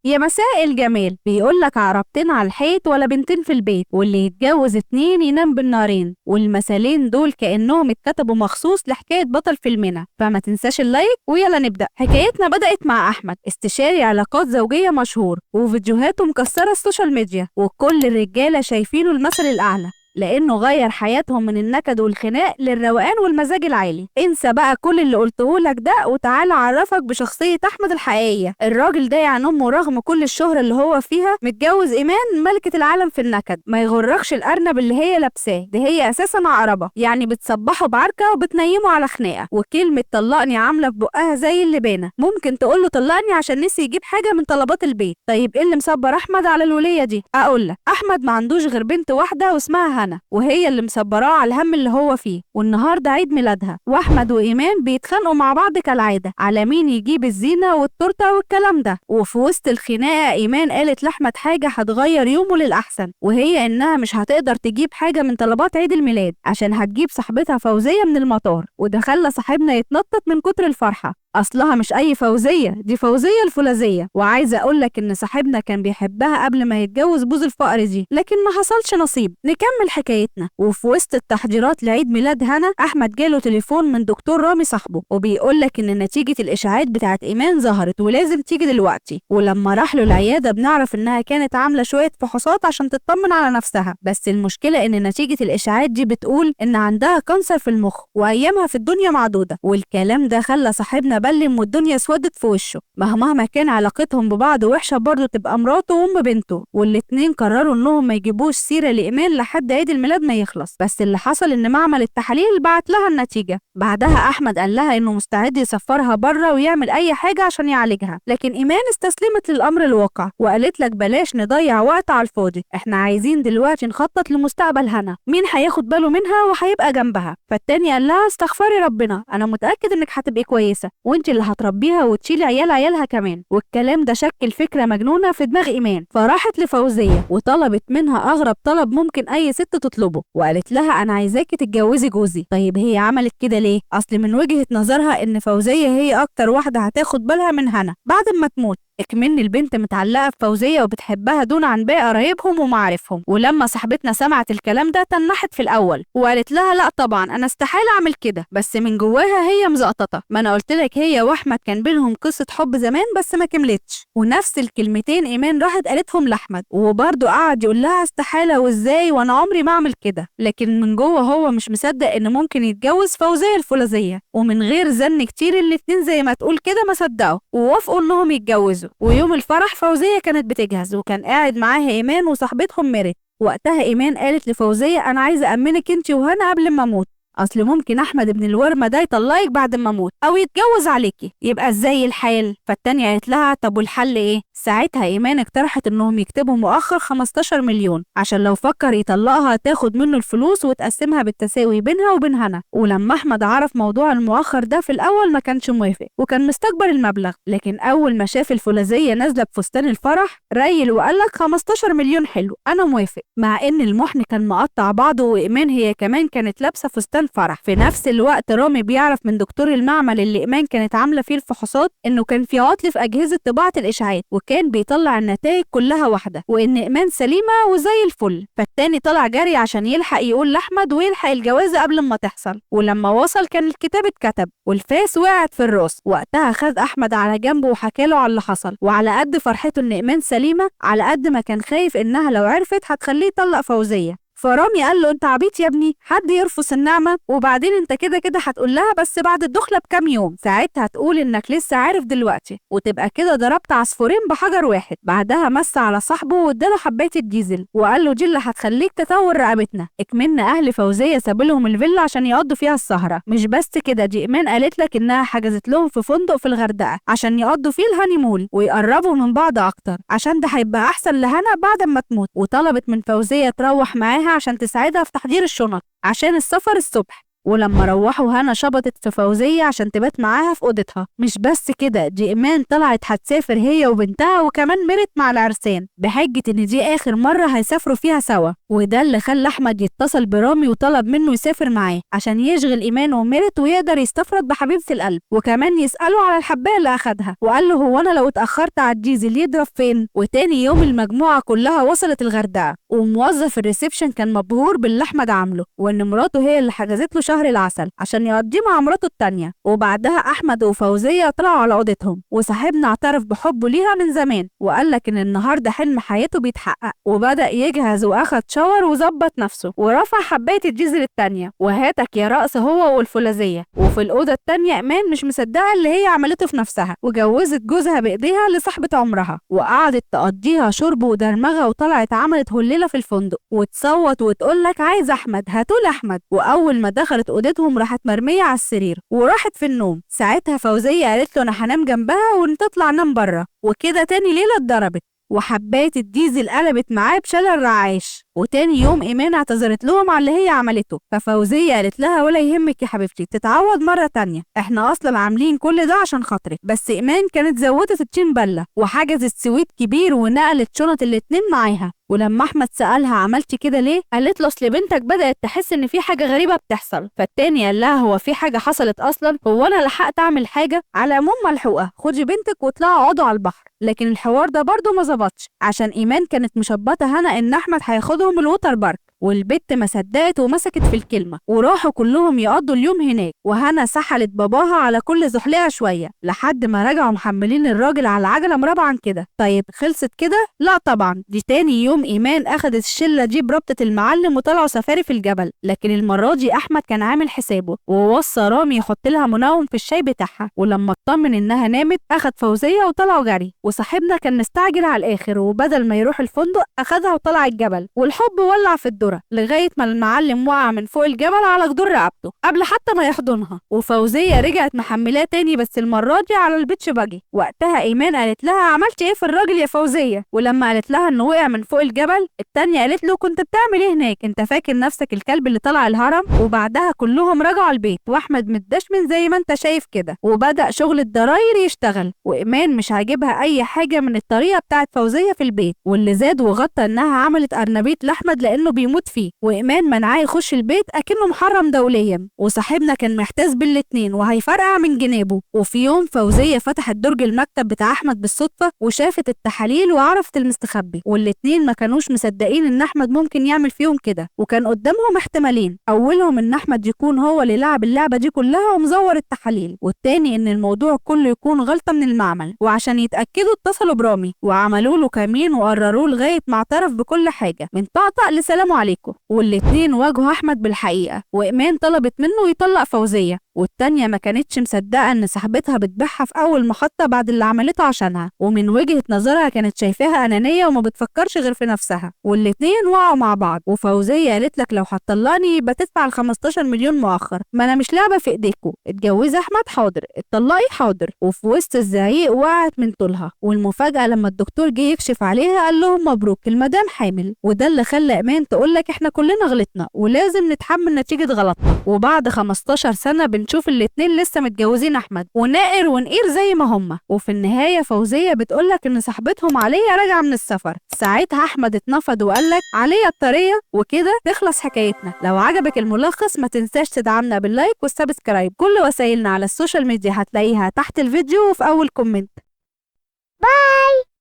يا مساء الجمال، بيقولك عربتين على الحيط ولا بنتين في البيت، واللي يتجوز اتنين ينام بالنارين. والمثالين دول كأنهم اتكتبوا مخصوص لحكاية بطل فيلمنا. فما تنساش اللايك ويلا نبدأ. حكايتنا بدأت مع أحمد، استشاري علاقات زوجية مشهور، وفيديوهاته مكسرة السوشيال ميديا، وكل الرجالة شايفينه المثل الأعلى لأنه غير حياتهم من النكد والخناق للروقان والمزاج العالي. انسى بقى كل اللي قلتهولك ده وتعالى أعرفك بشخصية أحمد الحقيقية. الراجل ده يعني أمه رغم كل الشهرة اللي هو فيها متجوز إيمان ملكة العالم في النكد. ما يغركش الأرنب اللي هي لابساه، دي هي أساسا عقربة، يعني بتصبحه بعركة وبتنيمه على خناقة. وكلمة طلقني عاملة في بقها زي اللبانة، ممكن تقوله طلقني عشان نسي يجيب حاجة من طلبات البيت. طيب إيه اللي مصبر أحمد على الولية دي؟ أقولك، أحمد ما عندوش غير بنت واحدة واسمها هنا، وهي اللي مصبراه على الهم اللي هو فيه. والنهارده عيد ميلادها، واحمد وايمان بيتخانقوا مع بعض كالعاده على مين يجيب الزينه والتورته والكلام ده. وفي وسط الخناقه ايمان قالت لاحمد حاجه هتغير يومه للاحسن، وهي انها مش هتقدر تجيب حاجه من طلبات عيد الميلاد عشان هتجيب صاحبتها فوزيه من المطار. وده خلى صاحبنا يتنطط من كتر الفرحه. اصلها مش اي فوزيه، دي فوزيه الفولاذيه. وعايزه اقولك ان صاحبنا كان بيحبها قبل ما يتجوز بوز الفقر دي، لكن ما حصلش نصيب. نكمل حكايتنا. وفي وسط التحضيرات لعيد ميلاد هنا، احمد جاله تليفون من دكتور رامي صاحبه، وبيقولك ان نتيجه الاشاعات بتاعت ايمان ظهرت ولازم تيجي دلوقتي. ولما راح له العياده بنعرف انها كانت عامله شويه فحوصات عشان تطمن على نفسها، بس المشكله ان نتيجه الاشاعات دي بتقول ان عندها كانسر في المخ وايامها في الدنيا معدوده. والكلام ده خلى صاحبنا بلم والدنيا اسودت في وشه. مهما كان علاقتهم ببعض وحشه برضه تبقى مراته وام بنته. والاتنين قرروا انهم ما يجيبوش سيره لايمان لحد عيد الميلاد ما يخلص. بس اللي حصل ان معمل التحاليل بعت لها النتيجه. بعدها احمد قال لها انه مستعد يسفرها بره ويعمل اي حاجه عشان يعالجها، لكن ايمان استسلمت للامر الواقع وقالت لك بلاش نضيع وقت على الفاضي، احنا عايزين دلوقتي نخطط لمستقبل هنا، مين هياخد باله منها وهيبقى جنبها. فالتاني قال لها استغفري ربنا، انا متاكد انك هتبقي كويسه وانت اللي هتربيها وتشيلي عيالها كمان. والكلام ده شكل فكره مجنونه في دماغ ايمان، فراحت لفوزيه وطلبت منها اغرب طلب ممكن اي ست تطلبه، وقالت لها انا عايزاكي تتجوزي جوزي. طيب هي عملت كده ليه؟ اصل من وجهه نظرها ان فوزيه هي اكتر واحده هتاخد بالها من هنا بعد ما تموت. اكمن البنت متعلقه بفوزيه وبتحبها دون عن باقي قرايبهم ومعارفهم. ولما صاحبتنا سمعت الكلام ده تنحت في الاول وقالت لها لا طبعا انا استحاله اعمل كده، بس من جواها هي مزقططه. ما انا قلت لك هي واحمد كان بينهم قصه حب زمان بس ما كملتش. ونفس الكلمتين ايمان راحت قالتهم لاحمد، وبرضه قعد يقول لها استحاله وازاي وانا عمري ما اعمل كده. لكن من جوه هو مش مصدق ان ممكن يتجوز فوزيه الفولاذيه. ومن غير زن كتير الاتنين زي ما تقول كده ما صدقوا ووافقوا انهم يتجوزوا. ويوم الفرح فوزيه كانت بتجهز وكان قاعد معاها ايمان وصاحبتهم ميرت. وقتها ايمان قالت لفوزيه انا عايزه امنك انت وهنا قبل ما اموت، اصل ممكن احمد ابن الورمه ده يطلقك بعد ما اموت او يتجوز عليكي، يبقى ازاي الحال؟ فالتانية قالت لها طب والحل ايه؟ ساعتها ايمان اقترحت انهم يكتبوا مؤخر 15 مليون عشان لو فكر يطلقها تاخد منه الفلوس وتقسمها بالتساوي بينها وبين هنا. ولما احمد عرف موضوع المؤخر ده في الاول ما كانش موافق وكان مستكبر المبلغ، لكن اول ما شاف الفولاذيه نازله بفستان الفرح ريل وقال لك 15 مليون حلو انا موافق، مع ان المحن كان مقطع بعضه وايمان هي كمان كانت لابسه فستان فرح. في نفس الوقت رامي بيعرف من دكتور المعمل اللي ايمان كانت عامله فيه الفحوصات انه كان في عطل في اجهزه طباعه الاشاعات، وكان بيطلع النتائج كلها واحده وان ايمان سليمه وزي الفل. فالتاني طلع جري عشان يلحق يقول لاحمد ويلحق الجوازه قبل ما تحصل. ولما وصل كان الكتاب اتكتب والفاس وقعت في الراس. وقتها خد احمد على جنبه وحكى له على اللي حصل، وعلى قد فرحته ان ايمان سليمه على قد ما كان خايف انها لو عرفت هتخليه يطلق فوزيه. فرامي قال له انت عبيط يا ابني، حد يرفض النعمه؟ وبعدين انت كده كده هتقول لها بس بعد الدخله بكام يوم، ساعتها هتقول انك لسه عارف دلوقتي وتبقى كده ضربت عصفورين بحجر واحد. بعدها مس على صاحبه واداله حبايه الديزل وقال له دي اللي هتخليك تطور رقبتنا. اكملنا اهل فوزيه سابوا لهم الفيلا عشان يقضوا فيها السهره. مش بس كده، دي ايمان قالت لك انها حجزت لهم في فندق في الغردقه عشان يقضوا فيه الهانيمول ويقربوا من بعض اكتر عشان ده هيبقى احسن لهنا بعد ما تموت. وطلبت من فوزيه تروح معاها عشان تساعدها في تحضير الشنط عشان السفر الصبح. ولما روحوا هنا شبطت في فوزية عشان تبات معاها في أوضتها. مش بس كده، دي إيمان طلعت هتسافر هي وبنتها وكمان ميرت مع العرسان بحجة إن دي آخر مرة هيسافروا فيها سوا. وده اللي خلى أحمد يتصل برامي وطلب منه يسافر معاه عشان يشغل إيمان وميرت ويقدر يستفرد بحبيبة القلب، وكمان يسأله على الحباية اللي أخدها وقال له هو أنا لو اتأخرت على الديزل يضرب فين؟ وتاني يوم المجموعة كلها وصلت الغردقة، وموظف الريسبشن كان مبهور باللي أحمد عامله وإن مراته هي اللي حجزت له شهر العسل عشان يقضيه مع مراته التانية. وبعدها أحمد وفوزية طلعوا على أوضتهم، وصاحبنا اعترف بحبه ليها من زمان وقال لك إن النهارده حلم حياته بيتحقق، وبدأ يجهز وأخد شاور وظبط نفسه ورفع حباية الديزل التانية وهاتك يا رأس هو والفولاذية. وفي الأوضة التانية إيمان مش مصدقة اللي هي عملته في نفسها، وجوزت جوزها بإيديها لصاحبة عمرها وقعدت تقضيها شرب ودرمغة، وطلعت عملت هليلة في الفندق وتصوت وتقول لك عايز أحمد هاتول أحمد. وأول ما دخلت أوضتهم راحت مرمية على السرير وراحت في النوم. ساعتها فوزية قالت له أنا هنام جنبها ونطلع نام بره، وكده تاني ليلة اتضربت وحباية الديزل قلبت معاه بشلل رعاش. وتاني يوم إيمان اعتذرت لهم على اللي هي عملته، ففوزية قالت لها ولا يهمك يا حبيبتي تتعوض مرة تانية، احنا أصلا عاملين كل ده عشان خاطرك. بس إيمان كانت زودت التين بلة وحجزت سويت كبير ونقلت شنط الاتنين معاها. ولما أحمد سألها عملتي كده ليه؟ قالت له أصل بنتك بدأت تحس إن في حاجة غريبة بتحصل. فالتاني قال لها هو في حاجة حصلت أصلا؟ هو أنا لحقت أعمل حاجة؟ على العموم ملحوقة، خدي بنتك واطلعوا اقعدوا على البحر. لكن الحوار ده برضه ما ظبطش عشان إيمان كانت مشبطة هنا إن أحمد هياخدهم الووتر بارك، والبت ما صدقت ومسكت في الكلمة وراحوا كلهم يقضوا اليوم هناك. وهنا سحلت باباها على كل زحلقة شوية لحد ما رجعوا محملين الراجل على العجلة مربعا كده. طيب خلصت كده؟ لا طبعا، دي تاني يوم إيمان أخدت الشلة دي بربطة المعلم وطلعوا سفاري في الجبل، لكن المرة دي أحمد كان عامل حسابه ووصى رامي يحط لها منوم في الشاي بتاعها. ولما اطمن إنها نامت أخد فوزية وطلعوا جري. وصاحبنا كان مستعجل على الآخر وبدل ما يروح الفندق أخدها وطلع الجبل، والحب ولع في الذرة لغاية ما المعلم وقع من فوق الجبل على جدور رقبته قبل حتى ما يحضنها. وفوزية رجعت محملاه تاني بس المرة دي على البيتش باجي. وقتها إيمان قالت لها عملتي إيه في الراجل يا فوزية؟ ولما قالت لها إنه وقع من فوق الجبل التانية قالت له كنت بتعمل إيه هناك؟ أنت فاكر نفسك الكلب اللي طلع الهرم؟ وبعدها كلهم رجعوا البيت وأحمد متدشمن زي ما أنت شايف كده، وبدأ شغل الضراير يشتغل. وإيمان مش عاجبها أي حاجة من الطريقة بتاعت فوزية في البيت، واللي زاد وغطى إنها عملت أرنبيط لأحمد لأنه بيموت فيه، وإيمان منعاه يخش البيت أكنه محرم دوليا. وصاحبنا كان محتاس بالاتنين وهيفرقع من جنابه. وفي يوم فوزية فتحت درج المكتب بتاع أحمد بالصدفة وشافت التحاليل وعرفت المستخبي، والاتنين ما كانوش مصدقين إن أحمد ممكن يعمل فيهم كده. وكان قدامهم احتمالين، أولهم إن أحمد يكون هو اللي لعب اللعبة دي كلها ومزور التحاليل، والتاني إن الموضوع كله يكون غلطة من المعمل. وعشان يتأكدوا اتصلوا برامي وعملوا له كمين وقرروه لغاية ما اعترف بكل حاجة من طقطق لسلام عليكم. والاتنين واجهوا أحمد بالحقيقة، وإيمان طلبت منه يطلق فوزية، والتانية ما كانتش مصدقة إن صاحبتها بتبيعها في أول محطة بعد اللي عملته عشانها، ومن وجهة نظرها كانت شايفاها أنانية وما بتفكرش غير في نفسها. والاتنين وقعوا مع بعض، وفوزية قالت لك لو هتطلقني يبقى تدفع ال 15 مليون مؤخر، ما أنا مش لعبة في إيديكوا، اتجوزي أحمد حاضر، اتطلقي حاضر. وفي وسط الزعيق وقعت من طولها. والمفاجأة لما الدكتور جه يكشف عليها قال لهم مبروك المدام حامل، وده اللي خلى إيمان تقول لك إحنا كلنا غلطنا ولازم نتحمل نتيجة غلطنا. وبعد 15 سنة بنشوف الاتنين لسه متجوزين أحمد ونائر ونقير زي ما هما. وفي النهاية فوزية بتقولك إن صاحبتهم عليا راجعة من السفر. ساعتها أحمد اتنفض وقالك عليا الطرية. وكده تخلص حكايتنا. لو عجبك الملخص ما تنساش تدعمنا باللايك والسبسكرايب. كل وسائلنا على السوشيال ميديا هتلاقيها تحت الفيديو وفي أول كومنت. باي.